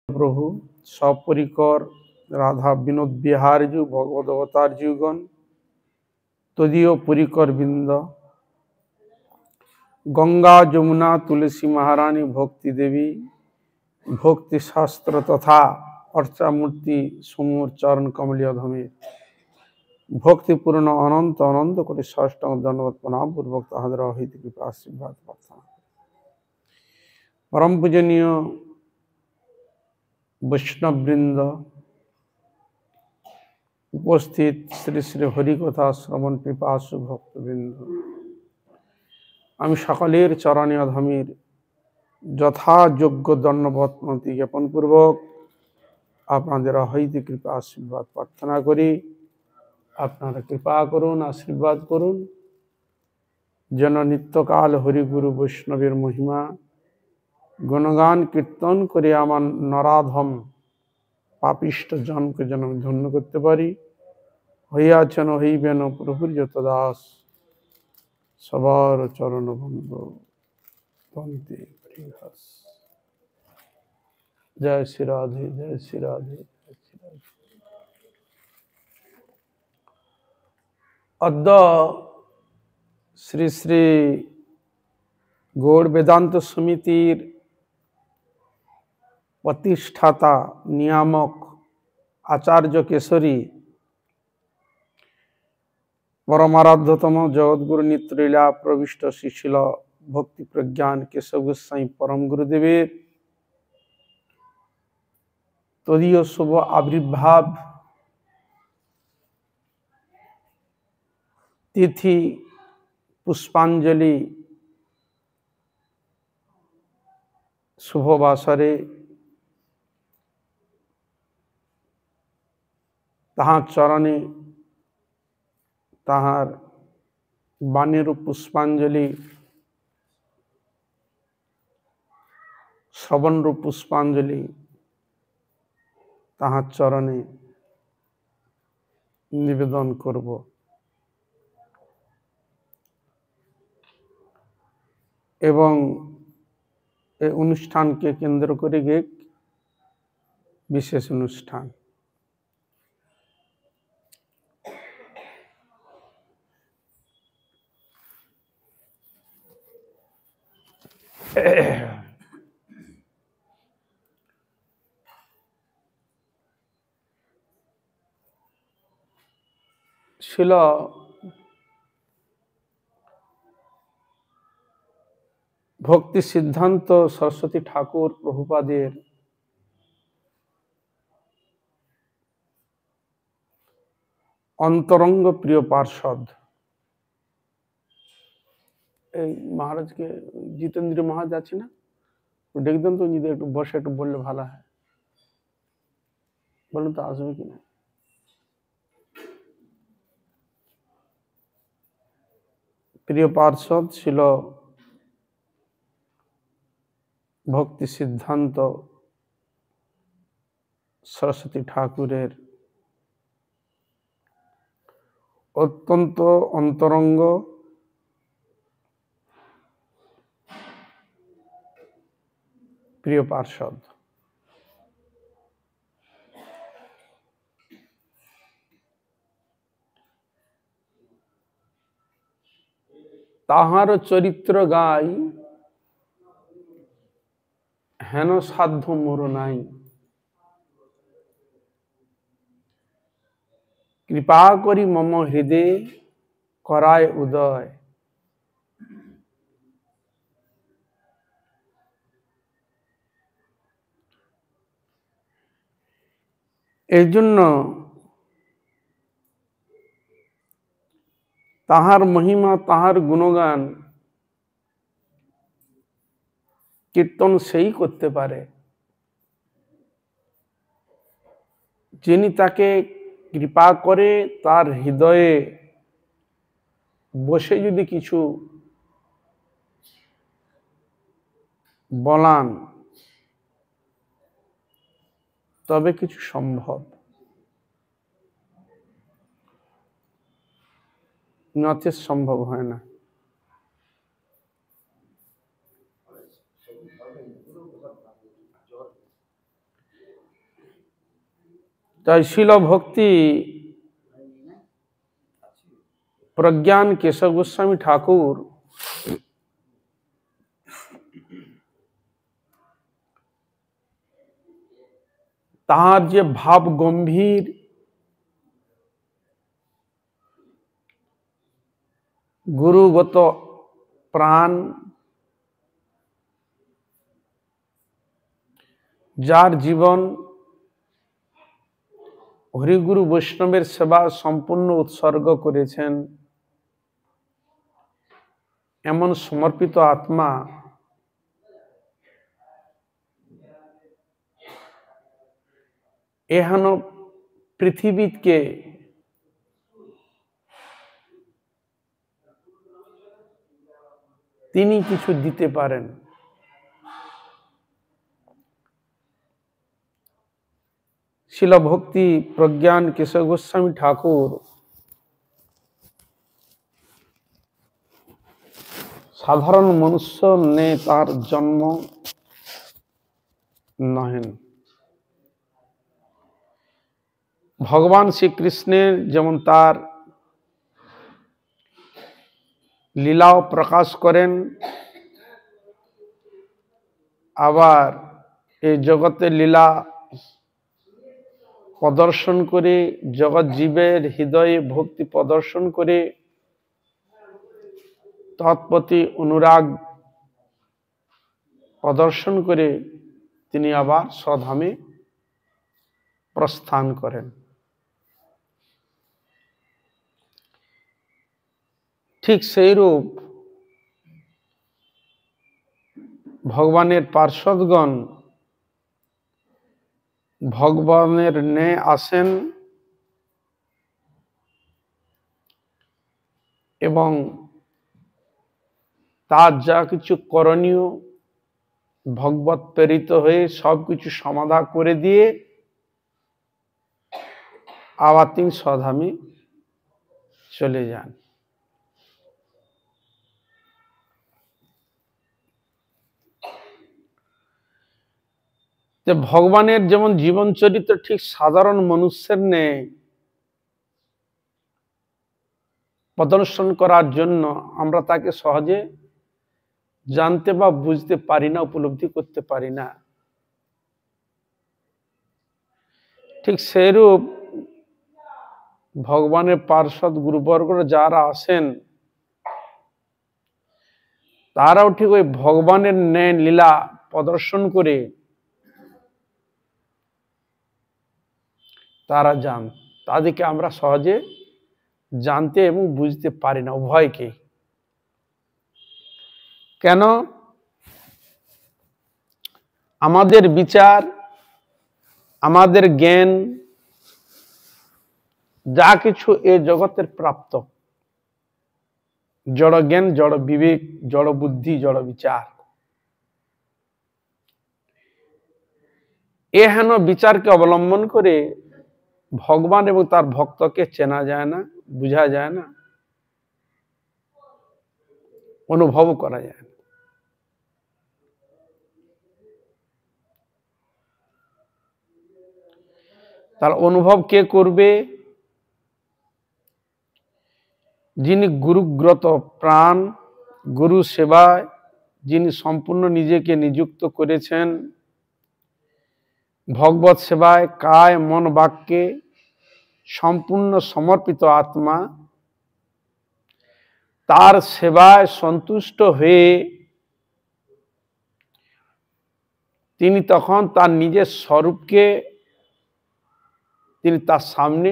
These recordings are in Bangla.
প্রভু সপরিকর রাধা বিনোদ বিহারজু ভগবদ অবতার যুগণ তদীয় পরিকর বৃন্দ গঙ্গা যমুনা তুলসী মহারানী ভক্তি দেবী ভক্তি শাস্ত্র তথা অর্চামূর্তি সমূর চরণ কমলীয় ধমে ভক্তিপূর্ণ অনন্ত অনন্ত করে ষষ্ঠম ধন্যবাদ প্রণাম পূর্বক তাহাদের অহিত কৃপা আশীর্বাদ প্রার্থনা। পরম পূজনীয় বৈষ্ণববৃন্দ, উপস্থিত শ্রী শ্রী হরিকথা শ্রবণ পিপাসু ভক্তবৃন্দ, আমি সকলের চরণে অধমের যথাযোগ্য দণ্ডবৎ প্রণতি জ্ঞাপন পূর্বক আপনাদের অহৈত কৃপা আশীর্বাদ প্রার্থনা করি। আপনারা কৃপা করুন, আশীর্বাদ করুন, যেন নিত্যকাল হরিগুরু বৈষ্ণবের মহিমা গুণগান কীর্তন করে আমার নরাধম পাপিষ্ট জনকে যেন আমি ধন্য করতে পারি। হইয়াছেন হইবেন প্রভুর যত দাস সবার চরণ বন্ধ বন্দে হরিদাস। জয় শ্রী রাধে, জয় শ্রী রাধে, জয় শ্রী রাধে। অদ্য শ্রী শ্রী গৌড় বেদান্ত সমিতির প্রতিষ্ঠাতা নিয়ামক আচার্য কেশরী পরমারাধ্যতম জগৎগুরু নিত্যলীলা প্রবিষ্ট শ্রীশিল ভক্তি প্রজ্ঞান কেশব গোস্বামী পরম গুরুদেবের তদীয় শুভ আবির্ভাব তিথি পুষ্পাঞ্জলি শুভ বাসরে তাহার চরণে তাহার বাণীর পুষ্পাঞ্জলি শ্রবণরূপ পুষ্পাঞ্জলি তাহার চরণে নিবেদন করব। এবং এই অনুষ্ঠানকে কেন্দ্র করে এক বিশেষ অনুষ্ঠান। ছিল ভক্তি সিদ্ধান্ত সরস্বতী ঠাকুর প্রভুপাদের অন্তরঙ্গ প্রিয় পার্ষদ। এই মহারাজকে জিতেন্দ্র মহারাজ আছে না, দেখবেন তো যদি একটু বসে একটু বললে ভালো হয়। বলুন তো আসবে কিনা। প্রিয় পার্ষদ ছিল ভক্তি সিদ্ধান্ত সরস্বতী ঠাকুরের অত্যন্ত অন্তরঙ্গ প্রিয় পার্ষদ। তাহার চরিত্র গাই হেন সাধ্য মোর নাই, কৃপা করি মম হৃদয়ে করায় উদয়। এই জন্য তাহার মহিমা তাহার গুণগান কীর্তন সেই করতে পারে যিনি তাকে কৃপা করে তার হৃদয়ে বসে যদি কিছু বলান তবে কিছু সম্ভব, নচেৎ সম্ভব হয় না। তাই শিল ভক্তি প্রজ্ঞান কেশব গোস্বামী ঠাকুর তাহার যে ভাব গম্ভীর গুরুগত প্রাণ, যার জীবন হরিগুরু বৈষ্ণবের সেবা সম্পূর্ণ উৎসর্গ করেছেন, এমন সমর্পিত আত্মা এহেন পৃথিবীকে তিনি কিছু দিতে পারেন। শিল ভক্তি প্রজ্ঞান কেশব গোস্বামী ঠাকুর সাধারণ মনুষ্য নে তার জন্ম নহেন। ভগবান শ্রীকৃষ্ণের যেমন তার লীলাও প্রকাশ করেন, আবার এই জগতের লীলা প্রদর্শন করে জগৎ জীবের হৃদয়ে ভক্তি প্রদর্শন করে তৎপ্রতি অনুরাগ প্রদর্শন করে তিনি আবার স্বধামে প্রস্থান করেন। ঠিক সেইরূপ ভগবানের পার্ষদগণ ভগবানের ন্যায় আসেন এবং তার যা কিছু করণীয় ভগবত প্রেরিত হয়ে সবকিছু সমাধা করে দিয়ে আবার তিনি স্বধামে চলে যান। যে ভগবানের যেমন জীবন চরিত্র ঠিক সাধারণ মানুষের ন্যায় প্রদর্শন করার জন্য আমরা তাকে সহজে জানতে বা বুঝতে পারি না, উপলব্ধি করতে পারি না। ঠিক সেইরূপ ভগবানের পার্ষদ গুরুবর্গ যারা আসেন তারাও ঠিক ওই ভগবানের ন্যায় লীলা প্রদর্শন করে তারা যান। তাদেরকে আমরা সহজে জানতে এবং বুঝতে পারি না, উভয়কে। কেন? আমাদের বিচার, আমাদের জ্ঞান যা কিছু এই জগতের প্রাপ্ত, জড় জ্ঞান, জড় বিবেক, জড় বুদ্ধি, জড় বিচার, এহেন বিচারকে অবলম্বন করে ভগবান এবং তার ভক্তকে চেনা যায় না, বোঝা যায় না, অনুভব করা যায় না। তার অনুভব কে করবে? যিনি গুরুগ্রত প্রাণ, গুরু সেবায় যিনি সম্পূর্ণ নিজেকে নিযুক্ত করেছেন, ভগবত সেবায় কায় মন বাক্যে সম্পূর্ণ সমর্পিত আত্মা, তার সেবায় সন্তুষ্ট হয়ে তিনি তখন তার নিজের স্বরূপকে তিনি তার সামনে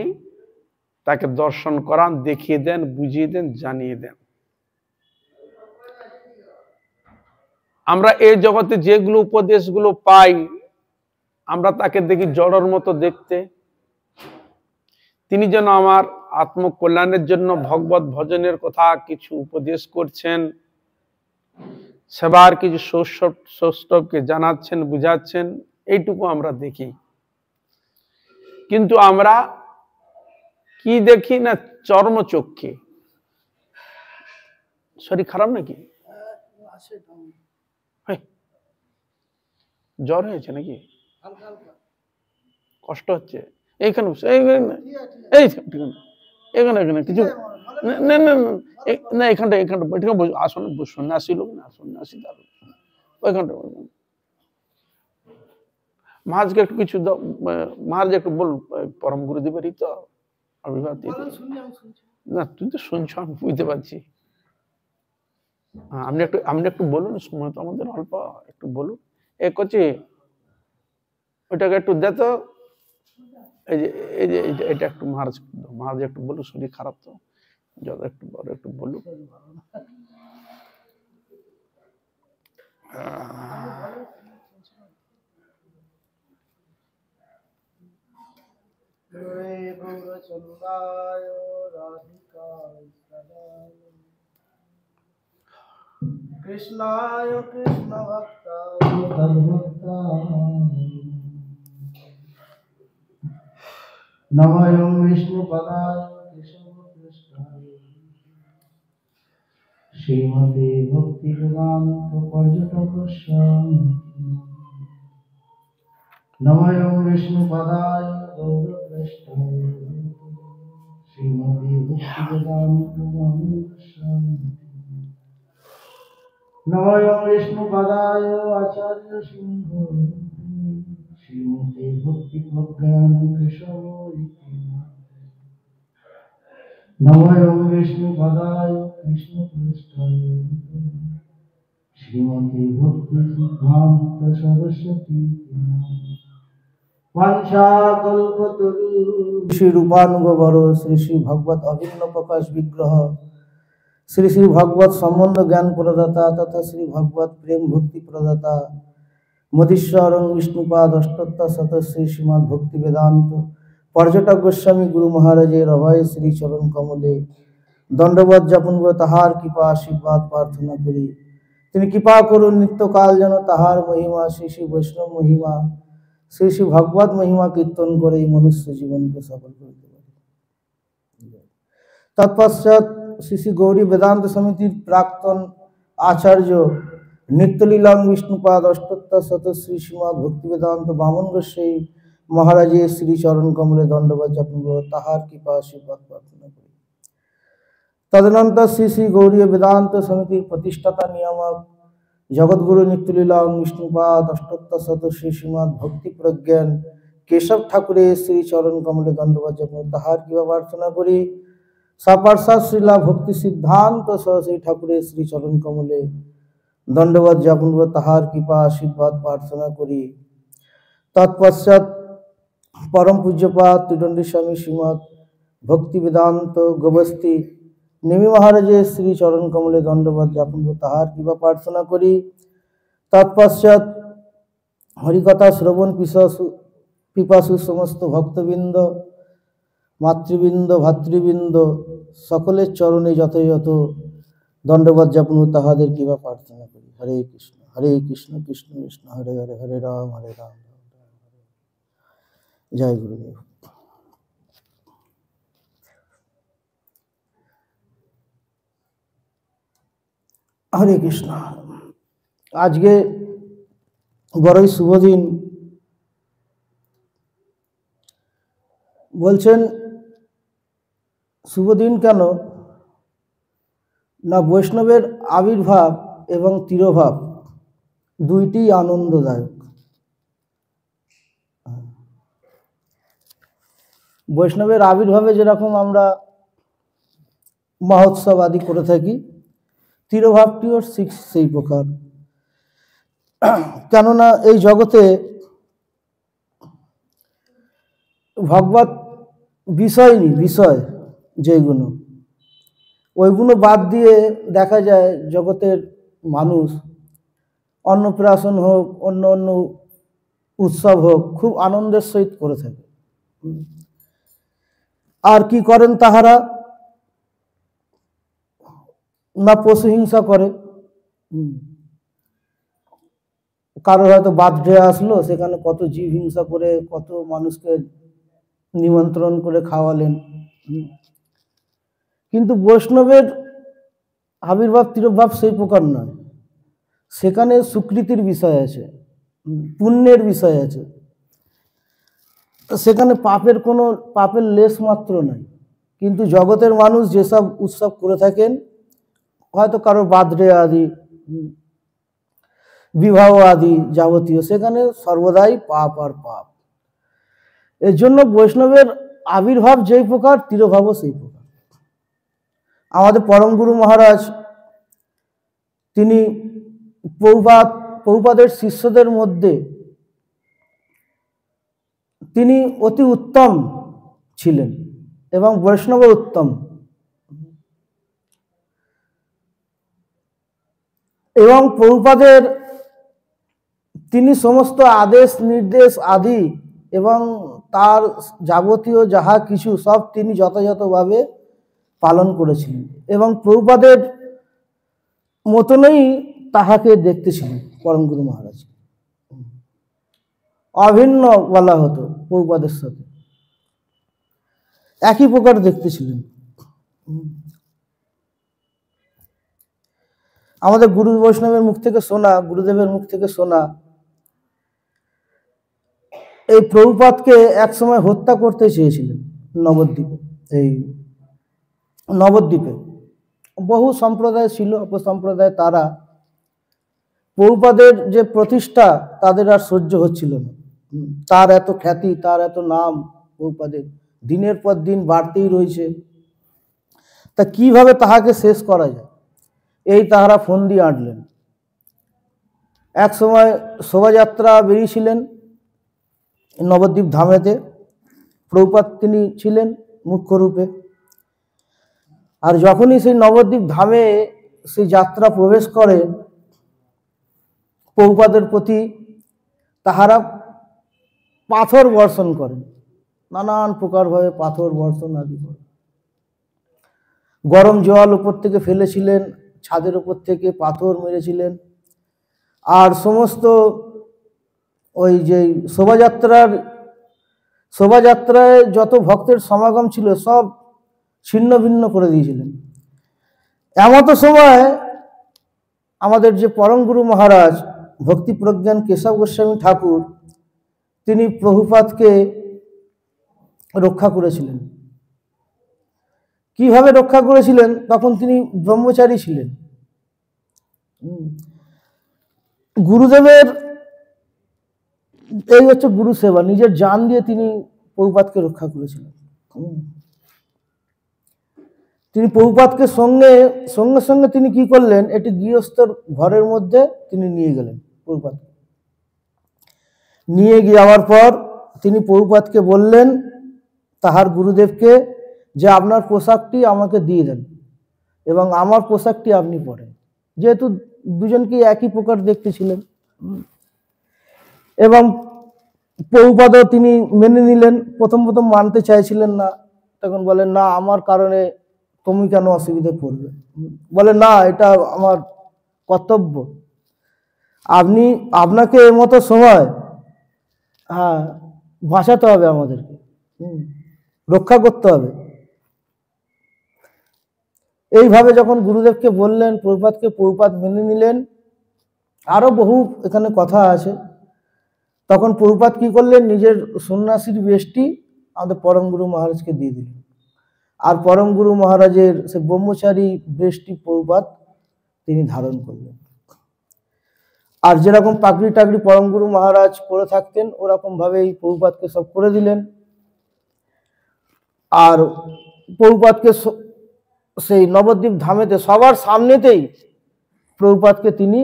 তাকে দর্শন করান, দেখিয়ে দেন, বুঝিয়ে দেন, জানিয়ে দেন। আমরা এই জগতে যেগুলো উপদেশগুলো পাই, আমরা তাকে দেখি জড়ের মতো দেখতে। তিনি যেন আমার আত্মকল্যাণের জন্য ভগবত ভজনের কথা কিছু উপদেশ করছেন, সেবার কিছু সৌষ্ঠবকে জানাচ্ছেন, বুঝাচ্ছেন, এইটুকু আমরা দেখি। কিন্তু আমরা কি দেখি না? চর্মচক্ষে। শরীর খারাপ নাকি? জ্বর হয়েছে নাকি? কষ্ট হচ্ছে? এইখানে বসে, এই এখানে এখানে কিছু না না না, এখানটা এখানটা এখানে আসুন, সন্ন্যাসী লোক না, সন্ন্যাসী দাঁড়ান ওইখানটা। মহারাজকে একটু কিছু দাও, মহারাজ একটু বল, পরম গুরুদেবেরই তো আবির্ভাব দিতে। না তুই তো শুনছো, আমি বুঝতে পারছি। আপনি একটু বলুন, সময় তো আমাদের অল্প, একটু বলুন। এ করছি ওইটাকে একটু দে তো, এই যে এটা একটু মহারাজ একটু বলুন, শরীর খারাপ তো, যত একটু বড় একটু বলুন। কৃষ্ণায় কৃষ্ণ ভক্তায় নমঃ বিষ্ণুপদায় কেশবপৃষ্ঠায় শ্রীমতে ভক্তিবেদান্ত পর্যটকস্বামী নমঃ বিষ্ণুপদায় গৌরপৃষ্ঠায় শ্রীমতে ভক্তিবেদান্ত স্বামী নমঃ বিষ্ণুপদায় আচার্য সিংহ শ্রীমতে ভক্তি প্রজ্ঞান কেশব নমঃ বিষ্ণুপদায় কৃষ্ণপৃষ্ঠায় শ্রীমতে ভক্তি সিদ্ধান্ত সরস্বতী বাঞ্ছাকল্পতরু শ্রী রূপানুগবর শ্রী শ্রী ভগবত অভিন্ন প্রকাশ বিগ্রহ শ্রী শ্রী ভগবত সম্বন্ধ জ্ঞান প্রদাতা তথা শ্রী ভগবত প্রেম ভক্তি প্রদাতা মধীশ্বরং বিষ্ণুপাদ অষ্টত্ব শত শ্রী শ্রীমদ ভক্তি বেদান্ত পর্যটক গোস্বামী গুরু মহারাজের অভয় শ্রী চরণ কমলে দণ্ডবত যাপন করে তাহার কৃপা আশীর্বাদ প্রার্থনা করি। তিনি কৃপা করুন নিত্যকাল যেন তাহার মহিমা শ্রী শ্রী বৈষ্ণব মহিমা শ্রী শ্রী ভগবত মহিমা কীর্তন করে এই মনুষ্য জীবনকে সফল করতে পারে। তৎপশ্চাৎ শ্রী শ্রী গৌরী বেদান্ত সমিতির প্রাক্তন আচার্য নিত্যলীলাং বিষ্ণুপাদ অষ্টত্ব শত শ্রী শ্রীমদ ভক্তি বেদান্ত বামন গোস্বামী মহারাজের শ্রী চরণ কমলে দণ্ডবত যাপন করে তাহার কৃপা আশীর্বাদ প্রার্থনা করি। তদনন্তর শ্রী শ্রী গৌরী বেদান্ত সমিতির প্রতিষ্ঠাতা নিয়ামক জগৎগুরু নিত্যলীলাং বিষ্ণুপাদ অষ্টত্ব শত শ্রী শ্রীমদ ভক্তি প্রজ্ঞান কেশব ঠাকুরের শ্রী চরণ কমলে দণ্ডবত যাপন তাহার কৃপা প্রার্থনা করি। সাপার্ষদ শ্রীলা ভক্তি সিদ্ধান্ত সহ শ্রী ঠাকুরের শ্রী চরণ কমলে দণ্ডবত যাপন করে তাহার কৃপা আশীর্বাদ প্রার্থনা করি। তৎপশ্চাৎ পরম পূজ্যপাদ ত্রিদণ্ডী স্বামী শ্রীমৎ ভক্তি বেদান্ত গোবস্তি নেমি মহারাজের শ্রী চরণ কমলে দণ্ডবত যাপন করে তাহার কৃপা প্রার্থনা করি। তৎপশ্চাৎ হরিকথা শ্রবণ পিপাসু সমস্ত ভক্তবৃন্দ মাতৃবৃন্দ ভাতৃবৃন্দ সকলের চরণে যথাযথ দণ্ডবত যাপন তাহাদের কৃপা প্রার্থনা করি। হরে কৃষ্ণ কৃষ্ণ কৃষ্ণ হরে হরে হরে রাম রাম রাম। জয় গুরুদেব। হরে কৃষ্ণ। আজকে বড়ই শুভ দিন। বলছেন শুভ দিন কেন না, বৈষ্ণবের আবির্ভাব এবং তিরোভাব দুইটি আনন্দদায়ক। বৈষ্ণবের আবির্ভাবে যেরকম আমরা মহোৎসব আদি করে থাকি, তিরোভাবটিও ঠিক সেই প্রকার। কেননা এই জগতে ভগবত বিষয় নেই, বিষয় যেগুলো ওইগুলো বাদ দিয়ে দেখা যায় জগতের মানুষ অন্নপ্রাশন হোক অন্য অন্য উৎসব হোক খুব আনন্দের সহিত করে থাকে। আর কি করেন তাহারা না পশু হিংসা করে। কারোর হয়তো বার্থডে আসলো, সেখানে কত জীব হিংসা করে কত মানুষকে নিমন্ত্রণ করে খাওয়ালেন। কিন্তু বৈষ্ণবের আবির্ভাব তিরোভাব সেই প্রকার নয়। সেখানে স্বীকৃতির বিষয় আছে, পুণ্যের বিষয় আছে। সেখানে পাপের লেশ মাত্র নাই। কিন্তু জগতের মানুষ যেসব উৎসব করে থাকেন, হয়তো কারো বার্থডে আদি, বিবাহ আদি যাবতীয়, সেখানে সর্বদাই পাপ আর পাপ। এর জন্য বৈষ্ণবের আবির্ভাব যেই প্রকার, তিরোভাবও সেই প্রকার। আমাদের পরম গুরু মহারাজ তিনি প্রভুপাদের শিষ্যদের মধ্যে তিনি অতি উত্তম ছিলেন এবং বৈষ্ণব উত্তম, এবং প্রভুপাদের তিনি সমস্ত আদেশ নির্দেশ আদি এবং তার যাবতীয় যাহা কিছু সব তিনি যথাযথভাবে পালন করেছিলেন এবং প্রভুপাদের মতনই তাহাকে দেখতেছিলেন। পরম গুরু মহারাজ অভিন্ন বলা হতো, প্রভুপাদের সাথে একই প্রকার দেখতেছিলেন। আমাদের গুরু বৈষ্ণবের মুখ থেকে শোনা, গুরুদেবের মুখ থেকে শোনা, এই প্রভুপাদকে একসময় হত্যা করতে চেয়েছিলেন নবদ্বীপে বহু সম্প্রদায় ছিল, অপসম্প্রদায়, তারা প্রভুপাদের যে প্রতিষ্ঠা তাদের আর সহ্য হচ্ছিল না। তার এত খ্যাতি, তার এত নাম প্রভুপাদের দিনের পর দিন বাড়তেই রয়েছে, তা কিভাবে তাহাকে শেষ করা যায়, এই তাহারা ফন্দি আঁটলেন। এক সময় শোভাযাত্রা বেরিয়েছিলেন নবদ্বীপ ধামেতে, প্রভুপাদ তিনি ছিলেন মুখ্য রূপে। আর যখনই সেই নবদ্বীপ ধামে সেই যাত্রা প্রবেশ করে, প্রভুপাদের প্রতি তাহারা পাথর বর্ষণ করেন, নানান প্রকারভাবে পাথর বর্ষণ আদি করে। গরম জল উপর থেকে ফেলেছিলেন, ছাদের উপর থেকে পাথর মেরেছিলেন, আর সমস্ত ওই যে শোভাযাত্রায় যত ভক্তের সমাগম ছিল সব ছিন্ন ভিন্ন করে দিয়েছিলেন। এমত সময় আমাদের যে পরম গুরু মহারাজ ভক্তি প্রজ্ঞান কেশব গোস্বামী ঠাকুর, তিনি প্রভুপাদকে রক্ষা করেছিলেন। কিভাবে রক্ষা করেছিলেন? তখন তিনি ব্রহ্মচারী ছিলেন। গুরুদেবের এই হচ্ছে গুরু সেবা, নিজের জান দিয়ে তিনি প্রভুপাদকে রক্ষা করেছিলেন। তিনি প্রভুপাদকে সঙ্গে সঙ্গে তিনি কি করলেন, একটি গৃহস্থর ঘরের মধ্যে তিনি নিয়ে গেলেন। প্রভুপাদ নিয়ে যাওয়ার পর তিনি প্রভুপাদকে বললেন, তাহার গুরুদেবকে, যে আপনার পোশাকটি আমাকে দিয়ে দেন এবং আমার পোশাকটি আপনি পরেন, যেহেতু দুজনকে একই প্রকার দেখতে ছিলেন। এবং প্রভুপাদও তিনি মেনে নিলেন। প্রথম মানতে চাইছিলেন না, তখন বলেন, না, আমার কারণে তুমি কেন অসুবিধায় পড়বে? বলে, না, এটা আমার কর্তব্য, আপনাকে এমতো সময় বাঁচাতে হবে, আমাদেরকে রক্ষা করতে হবে। এইভাবে যখন গুরুদেবকে বললেন, প্রভুপাদ মেনে নিলেন। আরো বহু এখানে কথা আছে। তখন প্রভুপাদ কি করলেন, নিজের সন্ন্যাসীর বেশটি আমাদের পরম গুরু মহারাজকে দিয়ে দিলেন, আর পরম গুরু মহারাজের সে ব্রহ্মচারী বেশটি প্রভুপাদ তিনি ধারণ করলেন। আর যেরকম পাগড়ি টাগড়ি পরম গুরু মহারাজ পরে থাকতেন, ওরকম ভাবেই প্রভুপাদকে সব করে দিলেন। আর প্রভুপাদকে সেই নবদ্বীপ ধামেতে সবার সামনেতেই প্রভুপাদকে তিনি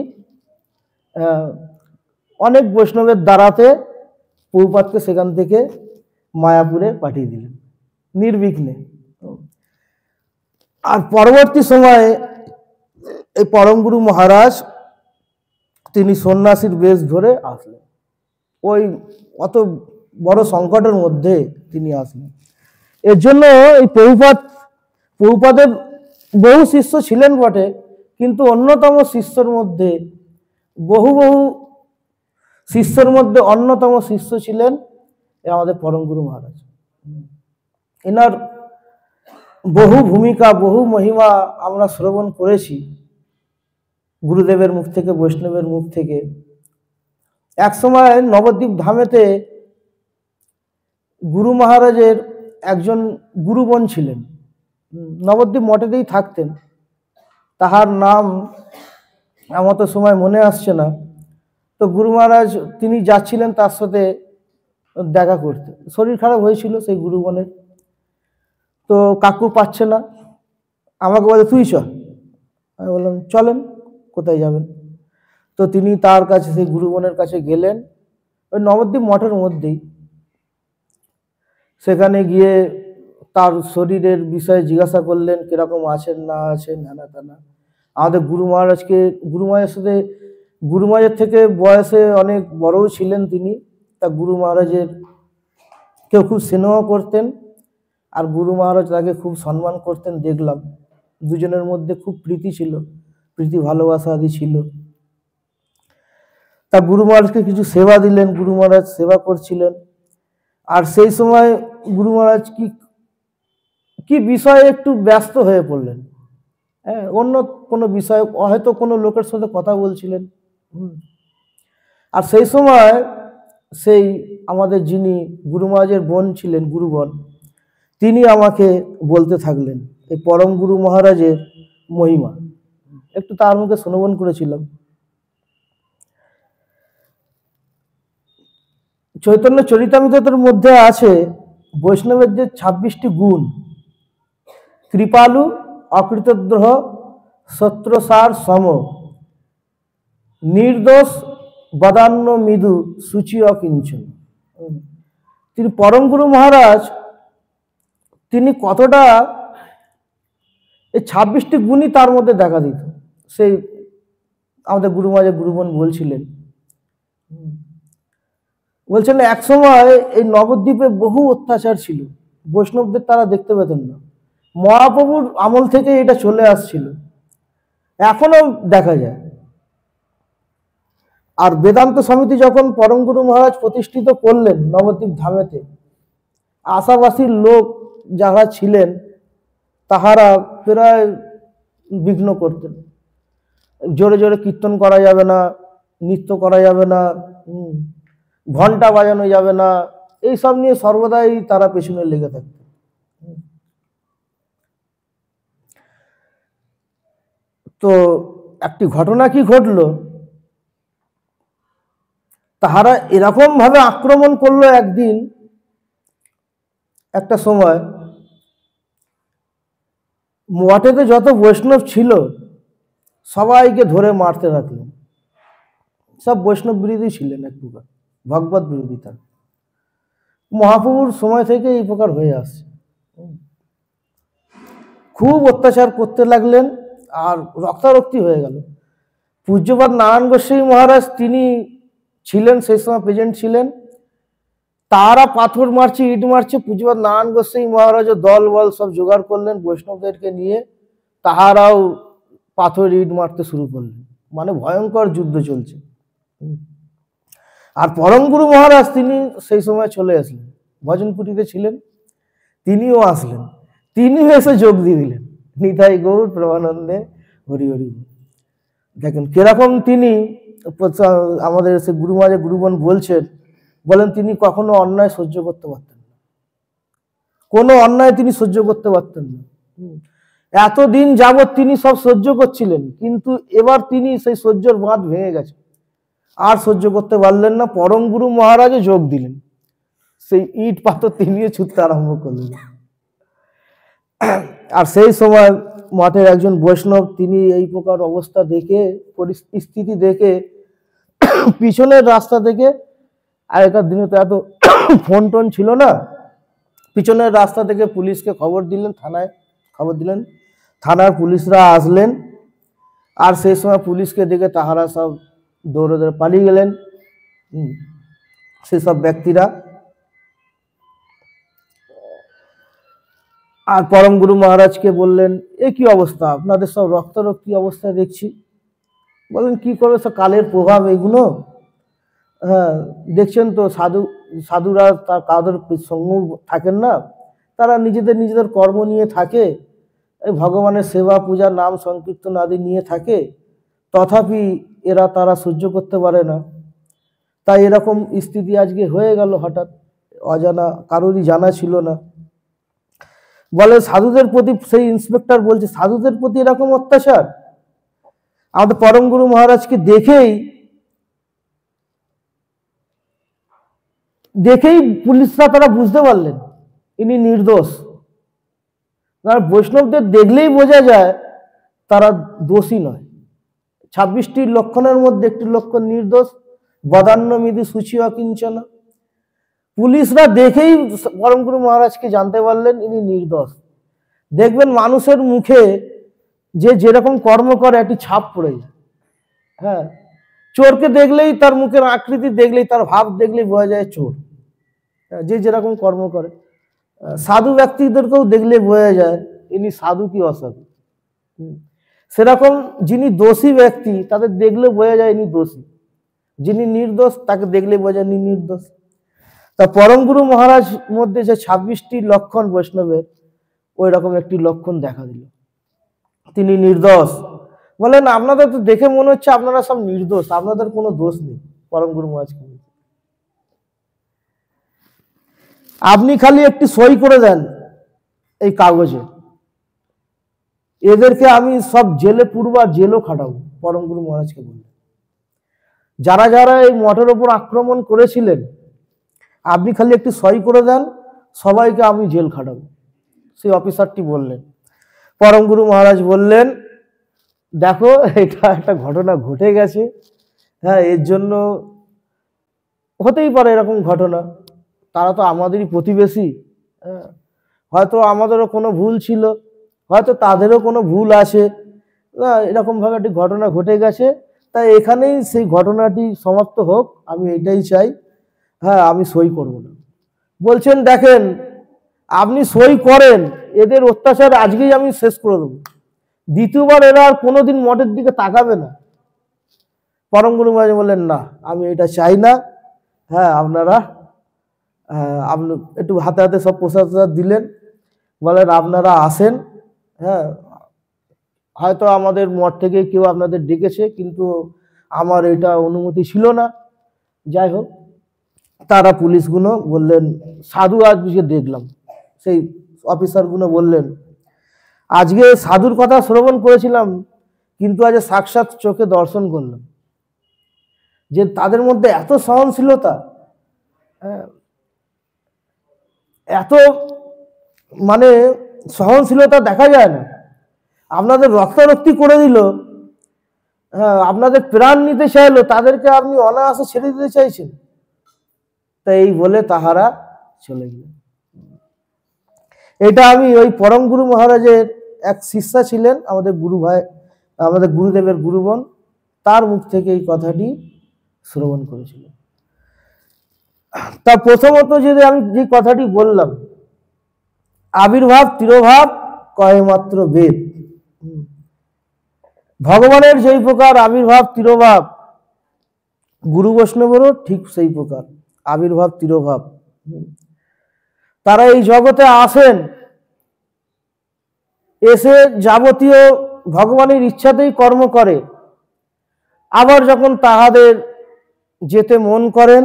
অনেক বৈষ্ণবের দ্বারাতে প্রভুপাদকে সেখান থেকে মায়াপুরে পাঠিয়ে দিলেন নির্বিঘ্নে। আর পরবর্তী সময়ে এই পরম গুরু মহারাজ তিনি সন্ন্যাসীর বেশ ধরে আসলেন। ওই অত বড় সংকটের মধ্যে তিনি আসলেন। এর জন্য এই প্রভুপাদের বহু শিষ্য ছিলেন বটে, কিন্তু অন্যতম শিষ্যর মধ্যে বহু শিষ্যের মধ্যে অন্যতম শিষ্য ছিলেন আমাদের পরম গুরু মহারাজ। এনার বহু ভূমিকা, বহু মহিমা আমরা শ্রবণ করেছি গুরুদেবের মুখ থেকে, বৈষ্ণবের মুখ থেকে। এক সময় নবদ্বীপ ধামেতে গুরু মহারাজের একজন গুরুগণ ছিলেন, নবদ্বীপ মঠেতেই থাকতেন। তাহার নাম আমার তো সময় মনে আসছে না। তো গুরু মহারাজ তিনি যাচ্ছিলেন তার সাথে দেখা করতে, শরীর খারাপ হয়েছিল সেই গুরুগণের। তো কাকু পাচ্ছে না, আমাকে বলে তুই চ। আমি বললাম চলেন, কোথায় যাবেন? তো তিনি তার কাছে, সেই গুরুগণের কাছে গেলেন, ওই নবদ্বীপ মঠের মধ্যেই। সেখানে গিয়ে তার শরীরের বিষয়ে জিজ্ঞাসা করলেন, কিরকম আছেন না আছেন, হ্যানা তেনা। আমাদের গুরু মহারাজকে, গুরু মহারাজের সাথে, গুরু মহারাজের থেকে বয়সে অনেক বড়ও ছিলেন তিনি। তা গুরু মহারাজের কেউ খুব স্নেহ করতেন, আর গুরু মহারাজ তাকে খুব সম্মান করতেন। দেখলাম দুজনের মধ্যে খুব প্রীতি ছিল, প্রীতি ভালোবাসা আদি ছিল। তা গুরু মহারাজকে কিছু সেবা দিলেন, গুরু মহারাজ সেবা করছিলেন। আর সেই সময় গুরু মহারাজ কি বিষয়ে একটু ব্যস্ত হয়ে পড়লেন, হ্যাঁ, অন্য কোনো বিষয়, হয়তো কোনো লোকের সাথে কথা বলছিলেন। আর সেই সময় সেই আমাদের যিনি গুরু মহারাজের বোন ছিলেন, গুরুগণ, তিনি আমাকে বলতে থাকলেন এই পরম গুরু মহারাজের মহিমা। একটু তার মুখে শ্রবণ করেছিলাম। চৈতন্য চরিতামৃতের মধ্যে আছে বৈষ্ণবের যে 26টি গুণ: কৃপালু, অকৃতদ্রোহ, সত্রসার সম, নির্দোষ, বদান্য মৃদু, সূচি অকিঞ্চন। তিনি পরম গুরু মহারাজ, তিনি কতটা এই 26টি গুণই তার মধ্যে দেখা দিত। সেই আমাদের গুরু মহারাজের গুরুগণ বলছিলেন এক সময় এই নবদ্বীপে বহু অত্যাচার ছিল, বৈষ্ণবদের তারা দেখতে পেতেন না। মহাপ্রভুর আমল থেকে এটা চলে আসছিল, এখনো দেখা যায়। আর বেদান্ত সমিতি যখন পরম গুরু মহারাজ প্রতিষ্ঠিত করলেন নবদ্বীপ ধামেতে, আশাবাসীর লোক যারা ছিলেন তাহারা প্রায় বিঘ্ন করতেন। জোরে জোরে কীর্তন করা যাবে না, নৃত্য করা যাবে না, ঘন্টা বাজানো যাবে না, এইসব নিয়ে সর্বদাই তারা পেছনে লেগে থাকতেন। তো একটি ঘটনা কি ঘটলো, তাহারা এরকম ভাবে আক্রমণ করলো একদিন, একটা সময় মঠেতে যত বৈষ্ণব ছিল সবাইকে ধরে মারতে রাখলেন। সব বৈষ্ণব বিরোধী ছিলেন, এক প্রকার ভগবত বিরোধী। তার মহাপ্রভুর সময় থেকে এই প্রকার হয়ে আসছে। খুব অত্যাচার করতে লাগলেন, আর রক্তারক্তি হয়ে গেল। পূজ্যপাদ নারায়ণ গোস্বামী মহারাজ তিনি ছিলেন, সেই সময় প্রেজেন্ট ছিলেন। তারা পাথর মারছে, ইট মারছে, পূজ্যপাদ নারায়ণ গোস্বামী মহারাজও দল বল সব জোগাড় করলেন বৈষ্ণবদেরকে নিয়ে, তাহারাও পাথর ইট মারতে শুরু করলেন। মানে ভয়ঙ্কর যুদ্ধ চলছে। আর পরম গুরু মহারাজ তিনি সেই সময় চলে আসলেন, ভজনপুরীতে ছিলেন, তিনিও আসলেন, তিনিও এসে যোগ দিয়ে দিলেন। নিতাই গৌর প্রেমানন্দে হরি হরি। দেখেন কিরকম তিনি, আমাদের সে গুরু মহারাজের গুরুগণ বলেন তিনি কখনো অন্যায় সহ্য করতে পারতেন না, কোনো অন্যায় তিনি সহ্য করতে পারতেন না। এতদিন যাবৎ তিনি সব সহ্য করছিলেন, কিন্তু এবার তিনি সেই সহ্যর বাঁধ ভেঙে গেছে, আর সহ্য করতে পারলেন না। পরম গুরু মহারাজও যোগ দিলেন, সেই ইট পাথর তিনিও ছুটতে আরম্ভ করলেন। আর সেই সময় মঠের একজন বৈষ্ণব, তিনি এই প্রকার অবস্থা দেখে, পরিস্থিতি দেখে, পিছনের রাস্তা থেকে, আগেকার দিনে তো এত ফোন টোন ছিল না, পিছনের রাস্তা থেকে পুলিশকে খবর দিলেন, থানায় খবর দিলেন, থানার পুলিশরা আসলেন। আর সেই সময় পুলিশকে দেখে তাহারা সব দৌড়ে দৌড়ে পালিয়ে গেলেন সেসব ব্যক্তিরা। আর পরম গুরু মহারাজকে বললেন, এ কি অবস্থা, আপনাদের সব রক্তারক্তি অবস্থায় দেখছি। বলেন কি করবে, সব কালের প্রভাব এগুলো। হ্যাঁ, দেখছেন তো সাধুরা তার কাদের সঙ্গ থাকেন না, তারা নিজেদের কর্ম নিয়ে থাকে, এই ভগবানের সেবা পূজা নাম সংকীর্তন আদি নিয়ে থাকে, তথাপি তারা সহ্য করতে পারে না। তাই এরকম স্থিতি আজকে হয়ে গেল হঠাৎ। অজানা, কারোরই জানা ছিল না। বলে সাধুদের প্রতি, সেই ইন্সপেক্টর বলছে সাধুদের প্রতি এরকম অত্যাচার। আমাদের পরম গুরু মহারাজকে দেখেই পুলিশরা তারা বুঝতে পারলেন ইনি নির্দোষ। বৈষ্ণবদের দেখলেই বোঝা যায় তারা দোষী নয়। 26টি লক্ষণের মধ্যে একটি লক্ষণ নির্দোষ, বদান্যমিতি শুচিও কিঞ্চন। পুলিশরা দেখেই পরম গুরু মহারাজকে জানতে পারলেন ইনি নির্দোষ। দেখবেন মানুষের মুখে যে যেরকম কর্ম করে একটি ছাপ পড়ে যায়। হ্যাঁ, চোরকে দেখলেই, তার মুখের আকৃতি দেখলেই, তার ভাব দেখলেই বোঝা যায় চোর, যে যেরকম কর্ম করে। সাধু ব্যক্তিদেরকেও দেখলে বোঝা যায় ইনি সাধু কি অসাধু। সেরকম যিনি দোষী ব্যক্তি তাদের দেখলে বোঝা যায় ইনি দোষী, যিনি নির্দোষ তাকে দেখলে বোঝা যায় ইনি নির্দোষ। তা পরম গুরু মহারাজ মধ্যে যে 26টি লক্ষণ বৈষ্ণবের, ওই রকম একটি লক্ষণ দেখা দিল, তিনি নির্দোষ। বলেন আপনাদের তো দেখে মনে হচ্ছে আপনারা সব নির্দোষ, আপনাদের কোনো দোষ নেই। পরম গুরু মহারাজকে আপনি খালি একটি সই করে দেন এই কাগজে, এদেরকে আমি সব জেলে পুরবো আর জেলও খাটাবো। পরম গুরু মহারাজকে বললেন যারা যারা এই মঠের ওপর আক্রমণ করেছিলেন, আপনি খালি একটি সই করে দেন, সবাইকে আমি জেল খাটাবো। সেই অফিসারটি বললেন। পরম গুরু মহারাজ বললেন দেখো এটা একটা ঘটনা ঘটে গেছে, হ্যাঁ, এর জন্য হতেই পারে এরকম ঘটনা, তারা তো আমাদেরই প্রতিবেশী, হ্যাঁ, হয়তো আমাদেরও কোনো ভুল ছিল, হয়তো তাদেরও কোনো ভুল আছে, এরকমভাবে একটি ঘটনা ঘটে গেছে, তাই এখানেই সেই ঘটনাটি সমাপ্ত হোক, আমি এটাই চাই, হ্যাঁ, আমি সই করব না। বলছেন দেখেন আপনি সই করেন, এদের অত্যাচার আজকেই আমি শেষ করে দেবো, দ্বিতীয়বার এরা আর কোনোদিন মঠের দিকে তাকাবে না। পরম গুরু মহারাজ বললেন না, আমি এটা চাই না। হ্যাঁ, আপনারা আপনি একটু হাতে হাতে সব প্রসাদ দিলেন, বলেন আপনারা আসেন, হ্যাঁ, হয়তো আমাদের মঠ থেকে কেউ আপনাদের ডেকেছে, কিন্তু আমার এটা অনুমতি ছিল না। যাই হোক, তারা পুলিশগুলো বললেন সাধু আজকে দেখলাম, সেই অফিসারগুলো বললেন আজকে সাধুর কথা শ্রবণ করেছিলাম, কিন্তু আজ সাক্ষাৎ চোখে দর্শন করলাম যে তাদের মধ্যে এত সহনশীলতা, এত মানে সহনশীলতা দেখা যায় না। আপনাদের রক্তারক্তি করে দিল, হ্যাঁ, আপনাদের প্রাণ নিতে চাইলো, তাদেরকে আপনি অনায়াসে ছেড়ে দিতে চাইছেন। তাই এই বলে তাহারা চলে গেলেন। এটা আমি ওই পরম গুরু মহারাজের এক শিষ্যা ছিলেন, আমাদের গুরু ভাই, আমাদের গুরুদেবের গুরুবন, তার মুখ থেকে এই কথাটি শ্রবণ করেছিল। তা প্রথমত যদি আমি যে কথাটি বললাম, আবির্ভাব তিরোভাব কয় মাত্র বেদ। ভগবানের যেই প্রকার আবির্ভাব তিরোভাব, গুরু বৈষ্ণবেরও ঠিক সেই প্রকার আবির্ভাব তিরোভাব। তারা এই জগতে আসেন, এসে যাবতীয় ভগবানের ইচ্ছাতেই কর্ম করে, আবার যখন তাহাদের যেতে মন করেন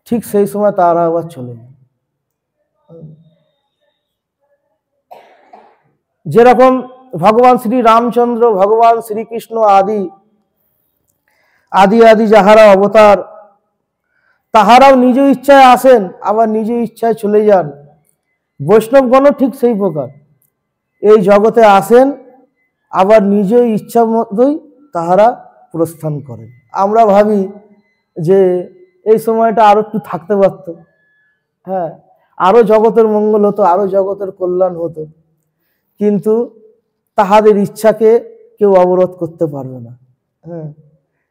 ঠিক সেই সময় তারা আবার চলে যান। যেরকম ভগবান শ্রী রামচন্দ্র, ভগবান শ্রীকৃষ্ণ আদি আদি আদি যাহারা অবতার, তাহারাও নিজ ইচ্ছায় আসেন, আবার নিজ ইচ্ছায় চলে যান। বৈষ্ণবগণও ঠিক সেই প্রকার, এই জগতে আসেন, আবার নিজ ইচ্ছা মতোই তাহারা প্রস্থান করেন। আমরা ভাবি যে এই সময়টা আরো একটু থাকতে পারত, হ্যাঁ, আরো জগতের মঙ্গল হতো, আরো জগতের কল্যাণ হতো, কিন্তু তাহাদের ইচ্ছাকে কেউ অবরোধ করতে পারবে না। হ্যাঁ,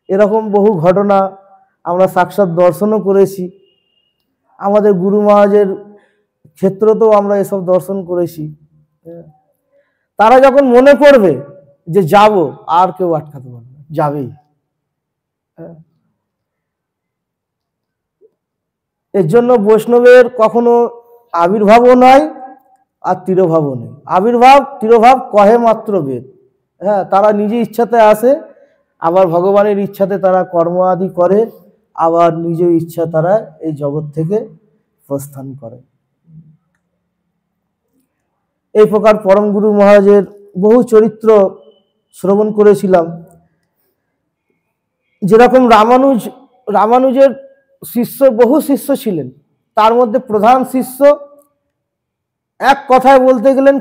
এরকম বহু ঘটনা আমরা সাক্ষাৎ দর্শনও করেছি, আমাদের গুরু মহারাজের ক্ষেত্রতেও আমরা এসব দর্শন করেছি। তারা যখন মনে করবে যে যাব, আর কেউ আটকাতে পারবে না, যাবেই। এর জন্য বৈষ্ণবের কখনো আবির্ভাবও নয় আর তিরোভাবও নেই। আবির্ভাব তিরোভাব কহে মাত্র বেদ। হ্যাঁ, তারা নিজে ইচ্ছাতে আসে, আবার ভগবানের ইচ্ছাতে তারা কর্ম আদি করে, আবার নিজ ইচ্ছা তারা এই জগৎ থেকে প্রস্থান করে। এই প্রকার পরম গুরু মহারাজের বহু চরিত্র শ্রবণ করেছিলাম। যেরকম রামানুজের বহু শিষ্য ছিলেন, তার মধ্যে প্রধান শিষ্য এক কথায় বলতে গেলেন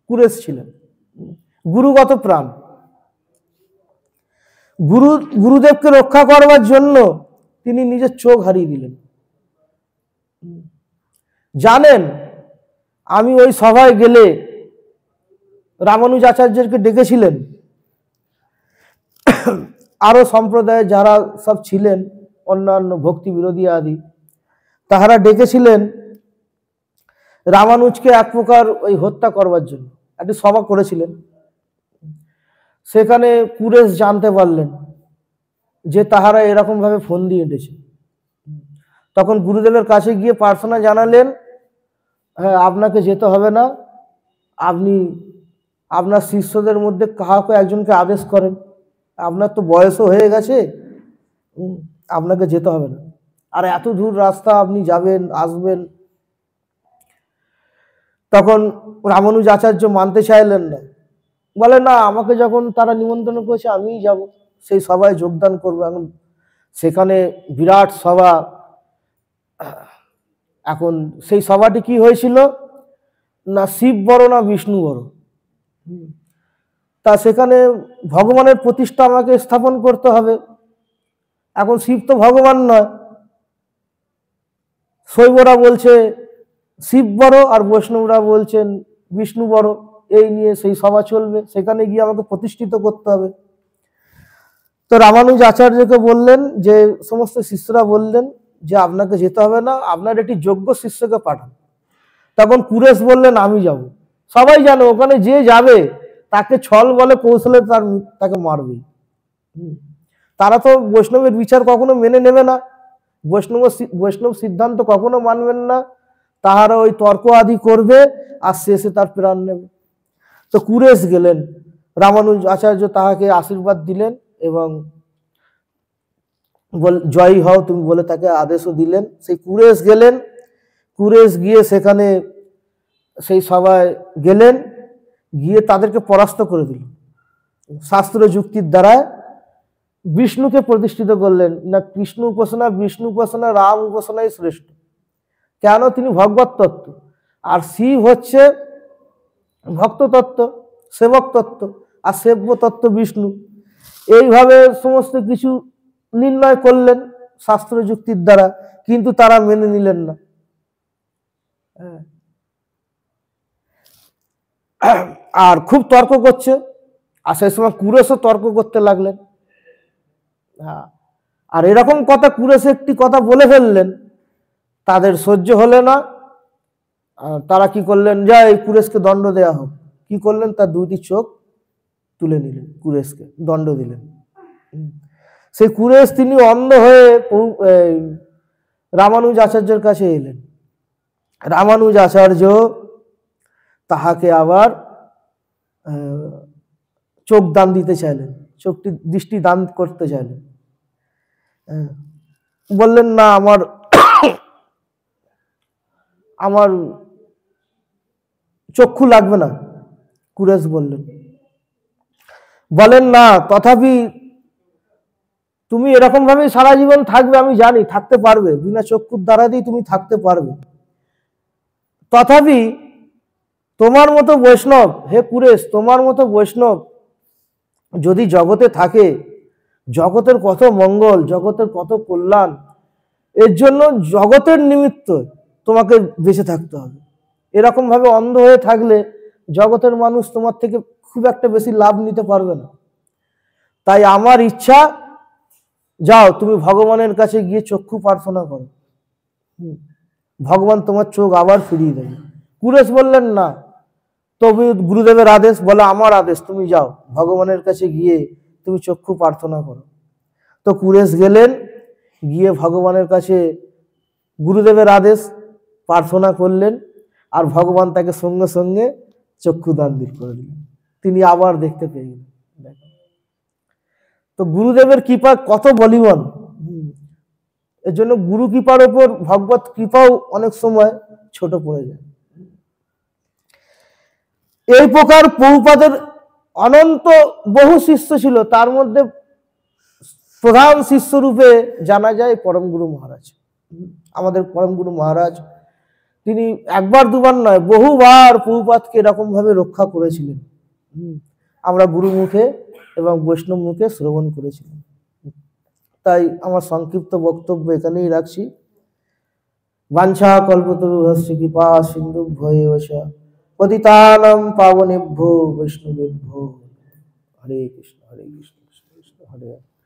কুরেশ ছিলেন, গুরুগত প্রাণ। গুরুদেবকে রক্ষা করবার জন্য তিনি নিজের চোখ হারিয়ে দিলেন। জানেন, আমি ওই সভায় গেলে রামানুজ আচার্যকে ডেকেছিলেন, আরো সম্প্রদায়ে যারা সব ছিলেন, অন্যান্য ভক্তি বিরোধী আদি, তাহারা ডেকেছিলেন রামানুজকে এক প্রকার ওই হত্যা করবার জন্য। একটি সভা করেছিলেন। সেখানে কুরেশ জানতে পারলেন যে তাহারা এরকম ভাবে ফোন দিয়ে এঁটেছে। তখন গুরুদেবের কাছে গিয়ে প্রার্থনা জানালেন, হ্যাঁ, আপনাকে যেতে হবে না, আপনি আপনার শিষ্যদের মধ্যে কাউকে একজনকে আদেশ করেন, আপনার তো বয়সও হয়ে গেছে, আপনাকে যেতে হবে না, আর এত দূর রাস্তা আপনি যাবেন আসবেন। তখন রামানুজ আচার্য মানতে চাইলেন না, বলে না, আমাকে যখন তারা নিমন্ত্রণ করেছে আমিই যাব, সেই সভায় যোগদান করবো। এখন সেখানে বিরাট সভা। এখন সেই সভাটি কি হয়েছিল না, শিব বড় না বিষ্ণু বড়, তা সেখানে ভগবানের প্রতিষ্ঠা আমাকে স্থাপন করতে হবে। এখন শিব তো ভগবান নয়, শৈবরা বলছে শিব বড় আর বৈষ্ণবরা বলছেন বিষ্ণু বড়, এই নিয়ে সেই সভা চলবে, সেখানে গিয়ে আমাকে প্রতিষ্ঠিত করতে হবে। তো রামানুজ আচার্যকে বললেন, যে সমস্ত শিষ্যরা বললেন যে আপনাকে যেতে হবে না, আপনার একটি যোগ্য শিষ্যকে পাঠান। তখন কুরেশ বললেন, আমি যাব। সবাই জানে ওখানে যে যাবে তাকে ছল বলে কৌশলে তাকে মারবে। তারা তো বৈষ্ণবের বিচার কখনো মেনে নেবে না, বৈষ্ণব সিদ্ধান্ত কখনো মানবেন না, তাহারা ওই তর্ক আদি করবে আর শেষে তার প্রাণ নেবে। তো কুরেশ গেলেন, রামানুজ আচার্য তাহাকে আশীর্বাদ দিলেন এবং জয়ী হও তুমি বলে তাকে আদেশও দিলেন। সেই কুরেশ গেলেন, কুরেশ গিয়ে সেখানে সেই সভায় গেলেন, গিয়ে তাদেরকে পরাস্ত করে দিল। শাস্ত্র যুক্তির দ্বারা বিষ্ণুকে প্রতিষ্ঠিত করলেন, না কৃষ্ণ উপাসনা, বিষ্ণু উপাসনা, রাম উপাসনাই শ্রেষ্ঠ। কেন? তিনি ভগবত তত্ত্ব, আর শিব হচ্ছে ভক্ত তত্ত্ব, সেবক তত্ত্ব, আর সেব্য তত্ত্ব বিষ্ণু। এইভাবে সমস্ত কিছু নির্ণয় করলেন শাস্ত্র যুক্তির দ্বারা, কিন্তু তারা মেনে নিলেন না। আর খুব তর্ক করছে, আর সেই সময় কুরেশও তর্ক করতে লাগলেন। আর এরকম কথা কুরেশ একটি কথা বলে ফেললেন, তাদের সহ্য হলে না। তারা কি করলেন, যা এই কুরেশকে দণ্ড দেয়া হোক। কি করলেন, তার দুইটি চোখ তুলে নিলেন, কুরেশকে দণ্ড দিলেন। সেই কুরেশ তিনি অন্ধ হয়ে রামানুজ আচার্যের কাছে এলেন। রামানুজ আচার্য তাহাকে আবার চোখ দান দিতে চাইলেন, দৃষ্টি দান করতে চাইলেন। বললেন, না, আমার চক্ষু লাগবে না। কুরেশ বলেন না, তথাপি তুমি এরকম ভাবে সারা জীবন থাকবে, আমি জানি থাকতে পারবে, বিনা চক্ষুর দ্বারা দিয়ে তুমি থাকতে পারবে। তথাপি তোমার মতো বৈষ্ণব, হে কুরেশ, তোমার মতো বৈষ্ণব যদি জগতে থাকে, জগতের কত মঙ্গল, জগতের কত কল্যাণ, এর জন্য জগতের নিমিত্ত তোমাকে বেঁচে থাকতে হবে। এরকম ভাবে অন্ধ হয়ে থাকলে জগতের মানুষ তোমার থেকে খুব একটা বেশি লাভ নিতে পারবে না। তাই আমার ইচ্ছা, যাও তুমি ভগবানের কাছে গিয়ে চক্ষু প্রার্থনা করো, ভগবান তোমার চোখ আবার ফিরিয়ে দেবে। কুরেশ বললেন, না, তবে গুরুদেবের আদেশ, বলে আমার আদেশ, তুমি যাও ভগবানের কাছে গিয়ে তুমি চক্ষু প্রার্থনা করো। তো কুরেশ গেলেন, গিয়ে ভগবানের কাছে গুরুদেবের আদেশ প্রার্থনা করলেন, আর ভগবান তাকে সঙ্গে সঙ্গে চক্ষু দান করে দিলেন, তিনি আবার দেখতে পেয়ে গেলেন। তো গুরুদেবের কৃপা কত বলিবন। এর জন্য গুরু কৃপার ওপর ভগবত কৃপাও অনেক সময় ছোট পড়ে যায়। এই প্রকার প্রভুপাদের অনন্ত বহু শিষ্য ছিল, তার মধ্যে প্রধান শিষ্য রূপে জানা যায় পরম গুরু মহারাজ। আমাদের পরম গুরু মহারাজ তিনি একবার দুবার নয়, বহুবার প্রভুপাদকে এরকম ভাবে রক্ষা করেছিলেন। আমরা গুরু মুখে এবং বৈষ্ণব মুখে শ্রবণ করেছিলাম। তাই আমার সংক্ষিপ্ত বক্তব্য এখানেই রাখছি। বাঞ্ছা কল্পতরুভ্যশ্চ কৃপা সিন্ধুভ্যৈব চ পতিতানাং পাবনেভ্যো বৈষ্ণবেভ্যো। হরে কৃষ্ণ কৃষ্ণ কৃষ্ণ হরে হরে।